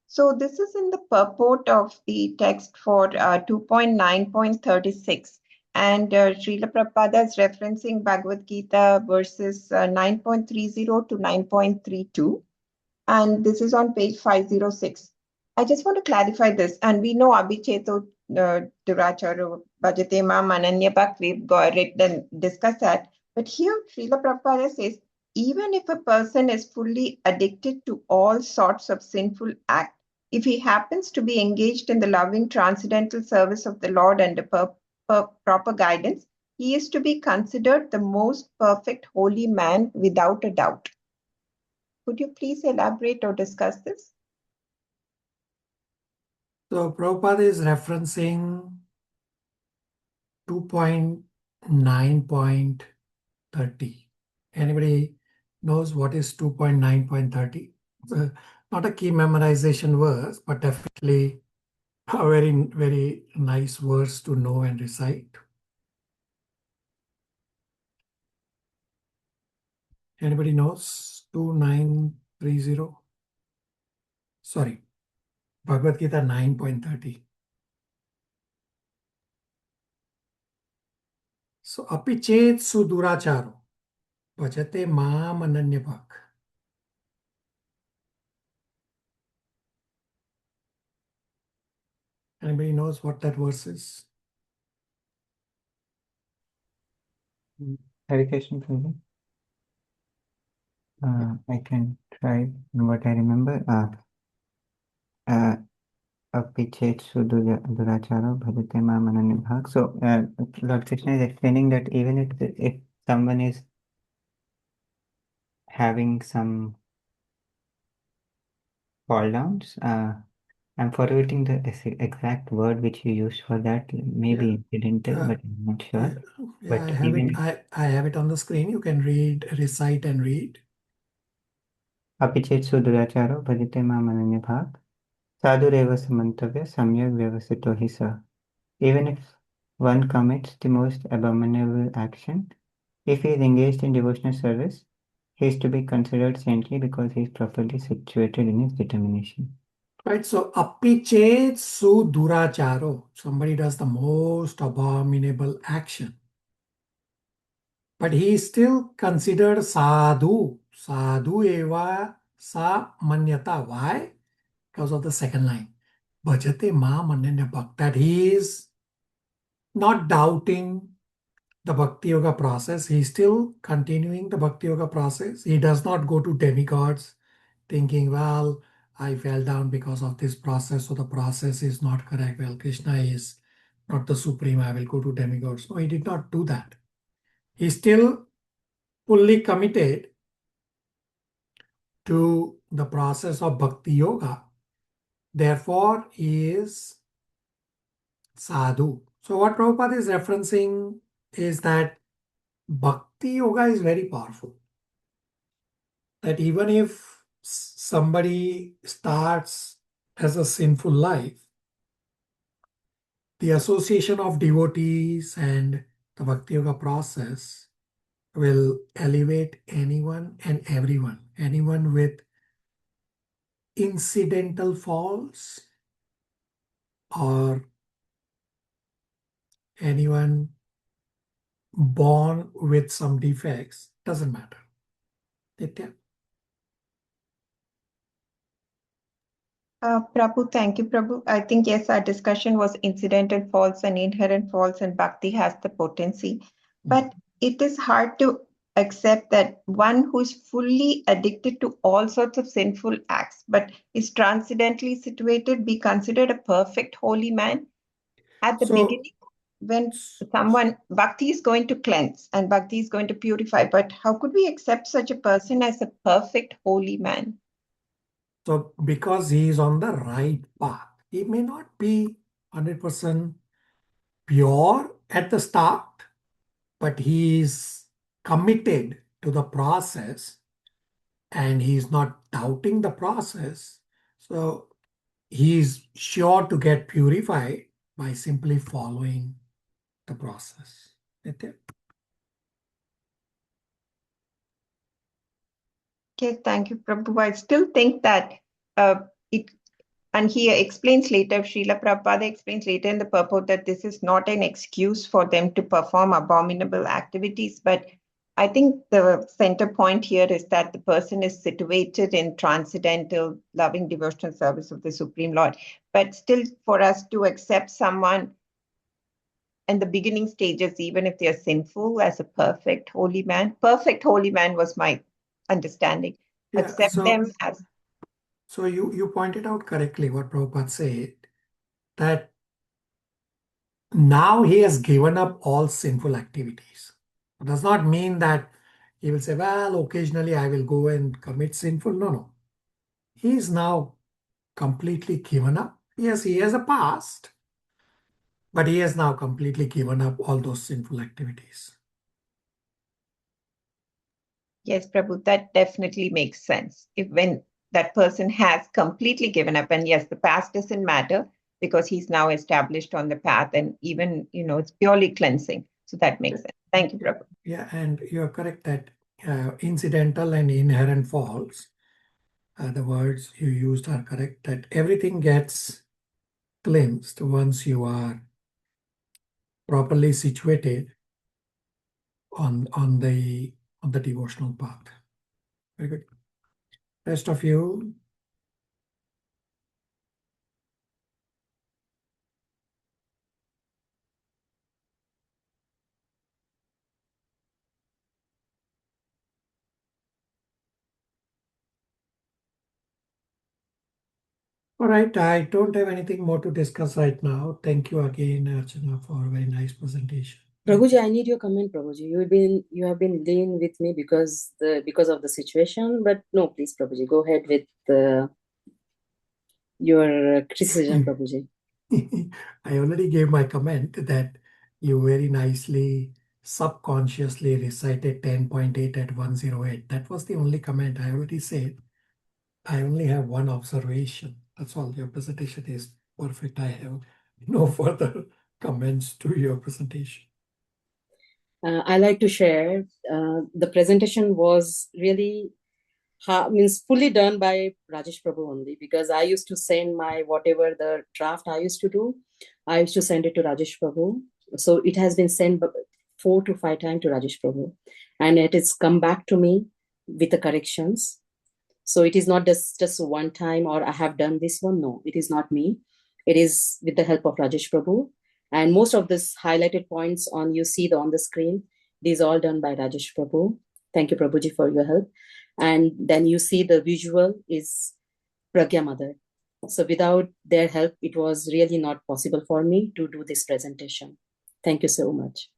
So this is in the purport of the text for 2.9.36. And Srila Prabhupada is referencing Bhagavad Gita verses 9.30 to 9.32. And this is on page 506. I just want to clarify this. And we know Abhicheto Durachara Bhajate Mam Ananya Bhakt, we've got it and discussed that. But here Srila Prabhupada says, even if a person is fully addicted to all sorts of sinful acts, if he happens to be engaged in the loving transcendental service of the Lord under proper guidance, he is to be considered the most perfect holy man without a doubt. Could you please elaborate or discuss this? So Prabhupada is referencing 2.9.30. Anybody knows what is 2.9.30? Not a key memorization verse, but definitely a very, very nice verse to know and recite. Anybody knows 2930? Sorry, Bhagavad Gita 9.30. So, api chet suduracharo bhajate mam ananyabhak. Anybody knows what that verse is? Hare Krishna Prabhu. I can try what I remember. Apichetsu duracharo bhajate mam ananyabhak. So Lord Krishna is explaining that even if someone is having some fall downs, I'm forgetting the exact word which you used for that. Maybe incidental, but I'm not sure. Yeah, But I have even it. I have it on the screen. You can read, recite, and read. apichetsu duracharo bhajate mam ananyabhak. Sadhureva samantavya samyak vyavasito hi sa. Even if one commits the most abominable action, if he is engaged in devotional service, he is to be considered saintly because he is properly situated in his determination. Right. So, apichet su duracharo. Somebody does the most abominable action. But he is still considered sadhu. Sadhu eva sa manyata. Why? Because of the second line. Bhajate ma mananya bhakt. That he is not doubting the Bhakti Yoga process. He's still continuing the Bhakti Yoga process. He does not go to demigods thinking, well, I fell down because of this process, so the process is not correct. Well, Krishna is not the supreme. I will go to demigods. No, he did not do that. He's still fully committed to the process of Bhakti Yoga. Therefore, he is sadhu. So what Prabhupada is referencing is that Bhakti Yoga is very powerful. That even if somebody starts as a sinful life, the association of devotees and the Bhakti Yoga process will elevate anyone and everyone. Anyone with incidental faults or anyone born with some defects, doesn't matter. Nitya? Prabhu, thank you, Prabhu. I think, yes, our discussion was incidental faults and inherent faults, and Bhakti has the potency. But it is hard to accept that one who is fully addicted to all sorts of sinful acts, but is transcendently situated, be considered a perfect holy man. At the beginning, when someone, Bhakti is going to cleanse and Bhakti is going to purify, but how could we accept such a person as a perfect holy man? So because he is on the right path, he may not be 100% pure at the start, but he is committed to the process and he is not doubting the process. So he is sure to get purified by simply following the process. Nitya? Okay, thank you, Prabhu. I still think that it, and he explains later, Srila Prabhupada explains later in the purport that this is not an excuse for them to perform abominable activities, but I think the center point here is that the person is situated in transcendental, loving devotional service of the Supreme Lord. But still, for us to accept someone in the beginning stages, even if they are sinful, as a perfect holy man was my understanding. Yeah, Accept so, them as. So you pointed out correctly what Prabhupada said, that now he has given up all sinful activities. It does not mean that he will say, well, occasionally I will go and commit sinful. No, no. He is now completely given up. Yes, he has a past, but he has now completely given up all those sinful activities. Yes, Prabhu, that definitely makes sense. If when that person has completely given up, and yes, the past doesn't matter because he's now established on the path, and even, it's purely cleansing. So that makes sense. Thank you, Prabhu. Yeah, and you're correct that incidental and inherent faults, the words you used are correct, that everything gets cleansed once you are properly situated on the devotional path. Very good. Rest of you. All right, I don't have anything more to discuss right now. Thank you again, Archana, for a very nice presentation. Prabhuji, I need your comment, Prabhuji. You have been dealing with me because of the situation, but no, please, Prabhuji, go ahead with your criticism, Prabhuji. I already gave my comment that you very nicely subconsciously recited 10.8 at 108. That was the only comment I already said. I only have one observation. That's all. Your presentation is perfect. I have no further comments to your presentation. I like to share. The presentation was really fully done by Rajesh Prabhu only, because I used to send my whatever the draft I used to do, I used to send it to Rajesh Prabhu. So it has been sent 4 to 5 times to Rajesh Prabhu, and it has come back to me with the corrections. So it is not just one time or I have done this one. No, it is not me. It is with the help of Rajesh Prabhu. And most of this highlighted points you see on the screen, these all done by Rajesh Prabhu. Thank you, Prabhuji, for your help. And then you see the visual is Pragya Mother. So without their help, it was really not possible for me to do this presentation. Thank you so much.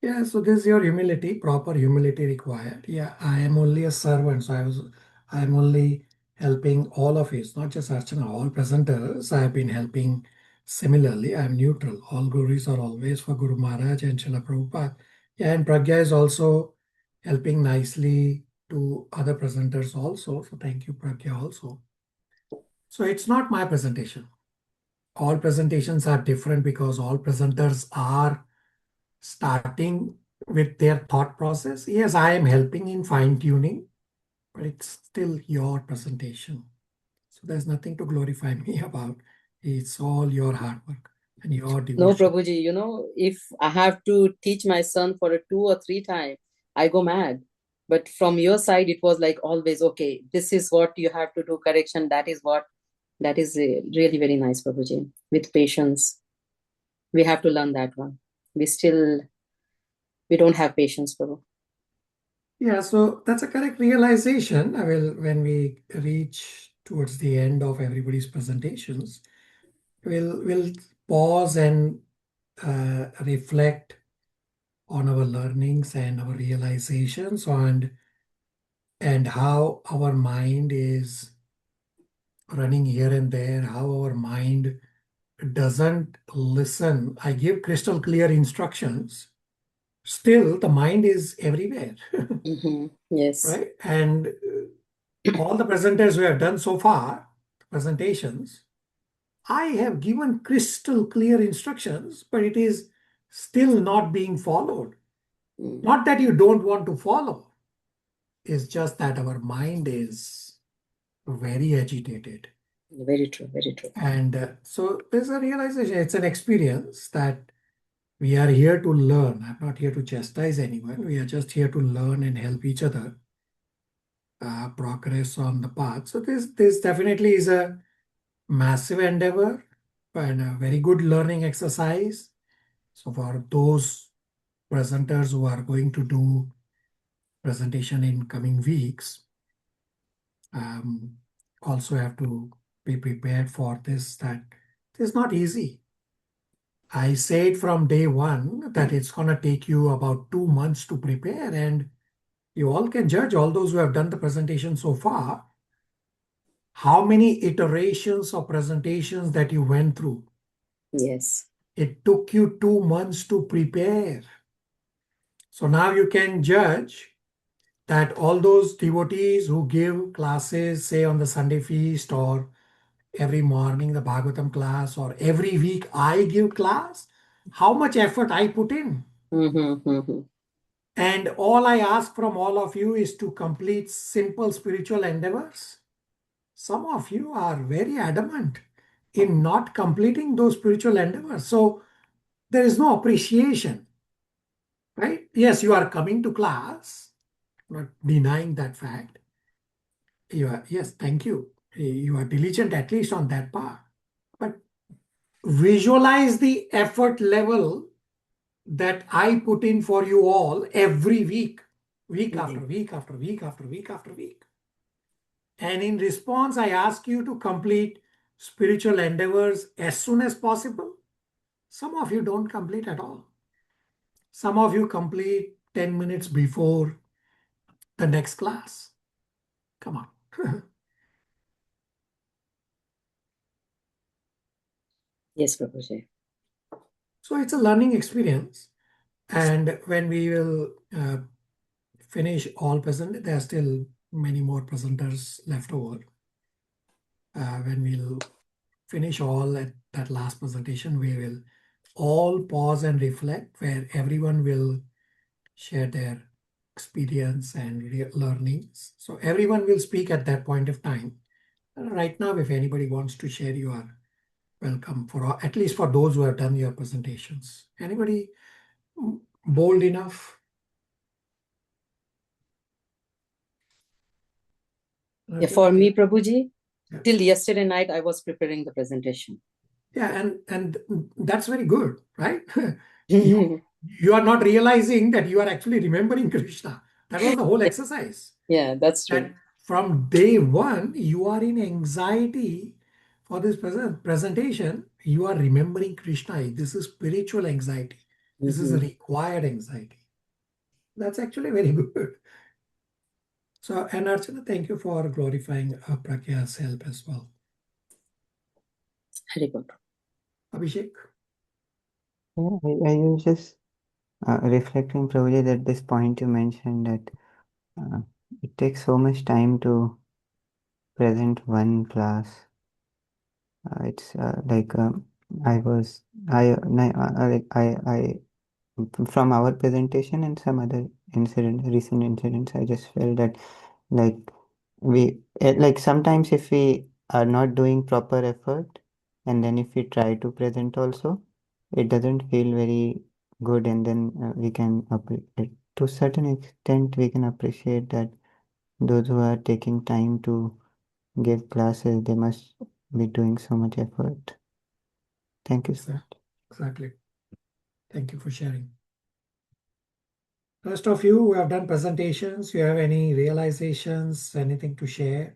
Yeah, so this is your humility, proper humility required. Yeah, I am only a servant, so I am only helping all of you. It's not just Archana, all presenters. I have been helping Similarly, I'm neutral. All gurus are always for Guru Maharaj and Srila Prabhupada. Yeah, and Pragya is also helping nicely to other presenters also. So thank you, Pragya, also. So it's not my presentation. All presentations are different because all presenters are starting with their thought process. Yes, I am helping in fine-tuning, but it's still your presentation. So there's nothing to glorify me about. It's all your hard work and your devotion. No, Prabhuji, if I have to teach my son for a 2 or 3 times, I go mad. But from your side, it was like always, okay, this is what you have to do, correction. That is really very nice, Prabhuji. With patience, we have to learn that one. We don't have patience, Prabhu. Yeah, so that's a correct realization. When we reach towards the end of everybody's presentations, we'll pause and reflect on our learnings and our realizations and how our mind is running here and there, how our mind doesn't listen. I give crystal clear instructions. Still, the mind is everywhere. Yes. Right? And all the presenters who have done so far, presentations, I have given crystal clear instructions, but it is still not being followed. Not that you don't want to follow. It's just that our mind is very agitated. Very true, very true. And so there's a realization, it's an experience that we are here to learn. I'm not here to chastise anyone. We are just here to learn and help each other progress on the path. So this definitely is a massive endeavor and a very good learning exercise. So for those presenters who are going to do presentation in coming weeks, also have to be prepared for this, that it's not easy. I said from day one that it's going to take you about 2 months to prepare, and you all can judge, all those who have done the presentation so far, how many iterations of presentations that you went through. Yes. It took you 2 months to prepare. So now you can judge that all those devotees who give classes, say on the Sunday feast or every morning the Bhagavatam class, or every week I give class, how much effort I put in. And all I ask from all of you is to complete simple spiritual endeavors. Some of you are very adamant in not completing those spiritual endeavors. So there is no appreciation, right? Yes, you are coming to class, not denying that fact. Yes, thank you. You are diligent at least on that part. But visualize the effort level that I put in for you all every week, week after week after week after week after week. And in response, I ask you to complete spiritual endeavors as soon as possible. Some of you don't complete at all. Some of you complete 10 minutes before the next class. Come on. Yes, Prabhuji. So it's a learning experience. And when we will finish all present, there are still many more presenters left over. When we'll finish all at that last presentation, we will all pause and reflect, where everyone will share their experience and learnings. So everyone will speak at that point of time. Right now, if anybody wants to share, you are welcome, for at least for those who have done your presentations. Anybody bold enough? Yeah, for me, Prabhuji, till yesterday night, I was preparing the presentation. Yeah, and that's very good, right? You are not realizing that you are actually remembering Krishna. That was the whole exercise. Yeah, that's true. That from day one, you are in anxiety for this presentation. You are remembering Krishna. This is spiritual anxiety. This is a required anxiety. That's actually very good. So, and Archana, thank you for glorifying Pragya's help as well. Very good. Abhishek? Yeah, I was just reflecting, Prabhuji, at this point you mentioned that it takes so much time to present one class. It's like I was I from our presentation and some other recent incidents, I just felt that like like sometimes if we are not doing proper effort, and then if we try to present also, it doesn't feel very good, and then we can to a certain extent we can appreciate that those who are taking time to give classes, they must be doing so much effort. Thank you so much. Exactly. Thank you for sharing. Rest of you who have done presentations, you have any realizations, anything to share?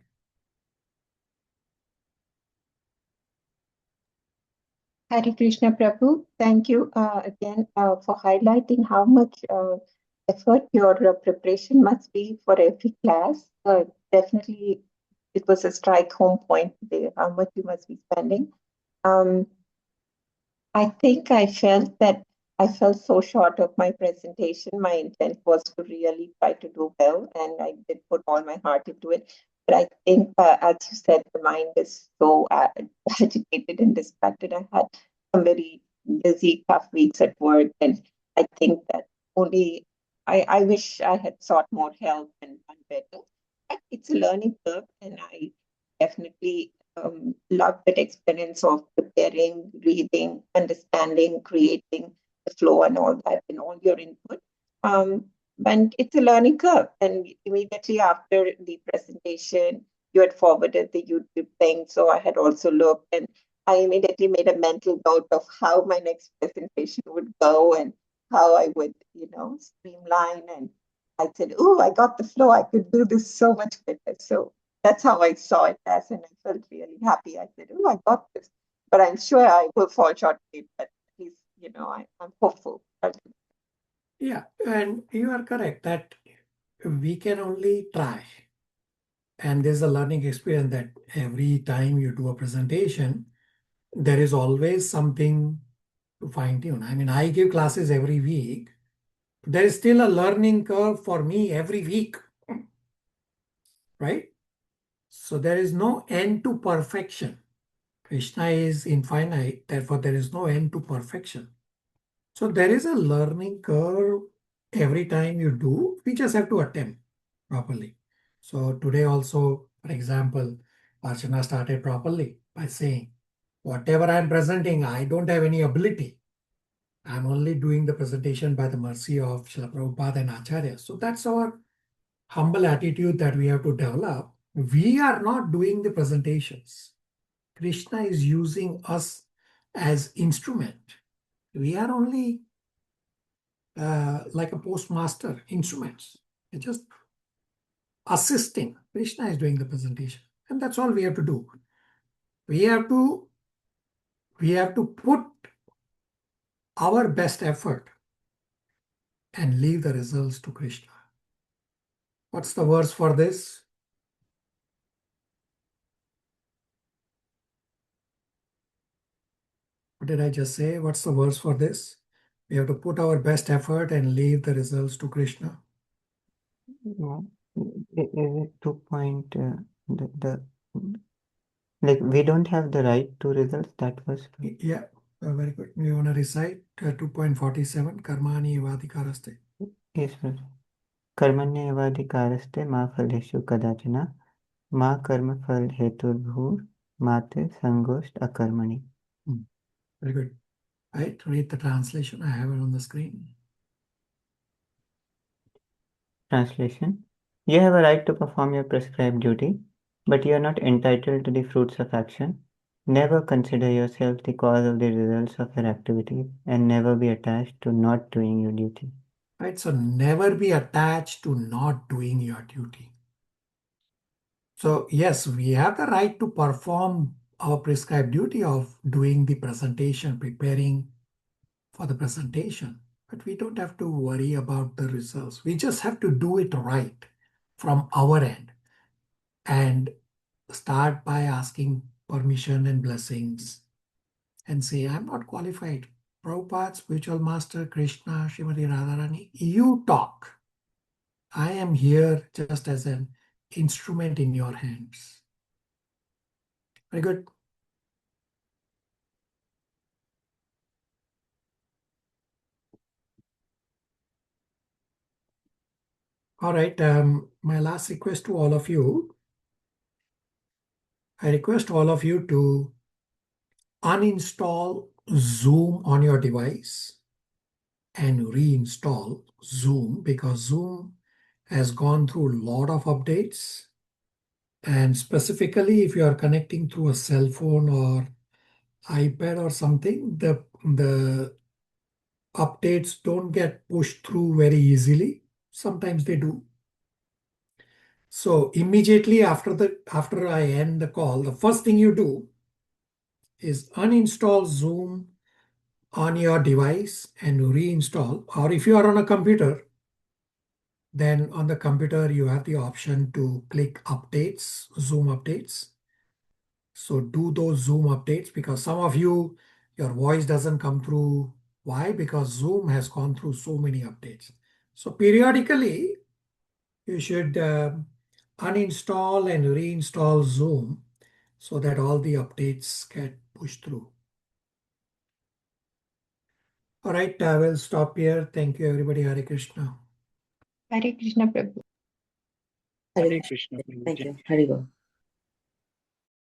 Hare Krishna Prabhu, thank you again for highlighting how much effort your preparation must be for every class. Definitely, it was a strike home point today, how much you must be spending. I think I felt so short of my presentation. My intent was to really try to do well, and I did put all my heart into it. But I think, as you said, the mind is so agitated and distracted. I had some very busy, tough weeks at work, and I think that only I wish I had sought more help and done better. But it's a learning curve, and I definitely love that experience of preparing, reading, understanding, creating the flow and all that, and all your input. And it's a learning curve. And immediately after the presentation, you had forwarded the YouTube thing. So I had also looked, and I immediately made a mental note of how my next presentation would go and how I would, streamline. And I said, oh, I got the flow. I could do this so much better. So that's how I saw it as, and I felt really happy. I said, oh, I got this. But I'm sure I will fall short of it, but at least, I'm hopeful. Yeah, and you are correct that we can only try. And there's a learning experience that every time you do a presentation, there is always something to fine tune. I mean, I give classes every week. There is still a learning curve for me every week, right? So there is no end to perfection. Krishna is infinite, therefore there is no end to perfection. So there is a learning curve every time you do. We just have to attempt properly. So today also, for example, Archana started properly by saying, whatever I'm presenting, I don't have any ability. I'm only doing the presentation by the mercy of Srila Prabhupada and Acharya. So that's our humble attitude that we have to develop. We are not doing the presentations. Krishna is using us as instrument. We are only like a postmaster instruments. We're just assisting. Krishna is doing the presentation. And that's all we have to do. We have to put our best effort and leave the results to Krishna. What's the verse for this? What did I just say? What's the verse for this? We have to put our best effort and leave the results to Krishna. Is it 2 point the like we don't have the right to results? That was Yeah, very good. You want to recite 2.47 Karmani Vadikaraste. yes, sir. कर्मण्येवाधिकारस्ते मा फलेषु कदाचन मा कर्मफल हेतुर्भूर् माते संगोष्ठ अकर्मणि. Very good. Right, read the translation. I have it on the screen. Translation: You have a right to perform your prescribed duty, but you are not entitled to the fruits of action. Never consider yourself the cause of the results of your activities, and never be attached to not doing your duty. Right, so never be attached to not doing your duty. So yes, we have the right to perform our prescribed duty of doing the presentation, preparing for the presentation, but we don't have to worry about the results. We just have to do it right from our end and start by asking permission and blessings and say, I'm not qualified. Prabhupada, spiritual master, Krishna, Srimati Radharani, you talk. I am here just as an instrument in your hands. Very good. All right. My last request to all of you. I request all of you to uninstall Zoom on your device and reinstall Zoom, because Zoom has gone through a lot of updates. And specifically, if you are connecting through a cell phone or iPad or something, the updates don't get pushed through very easily. Sometimes they do. So immediately after I end the call, the first thing you do is uninstall Zoom on your device and reinstall. Or if you are on a computer, then on the computer you have the option to click updates, Zoom updates. So do those Zoom updates, because some of you, your voice doesn't come through. Why? Because Zoom has gone through so many updates. So periodically, you should uninstall and reinstall Zoom so that all the updates get pushed through. All right, we'll stop here. Thank you, everybody. Hare Krishna. Hare Krishna Prabhu. Hare Hare Krishna. Thank you. Hare Go.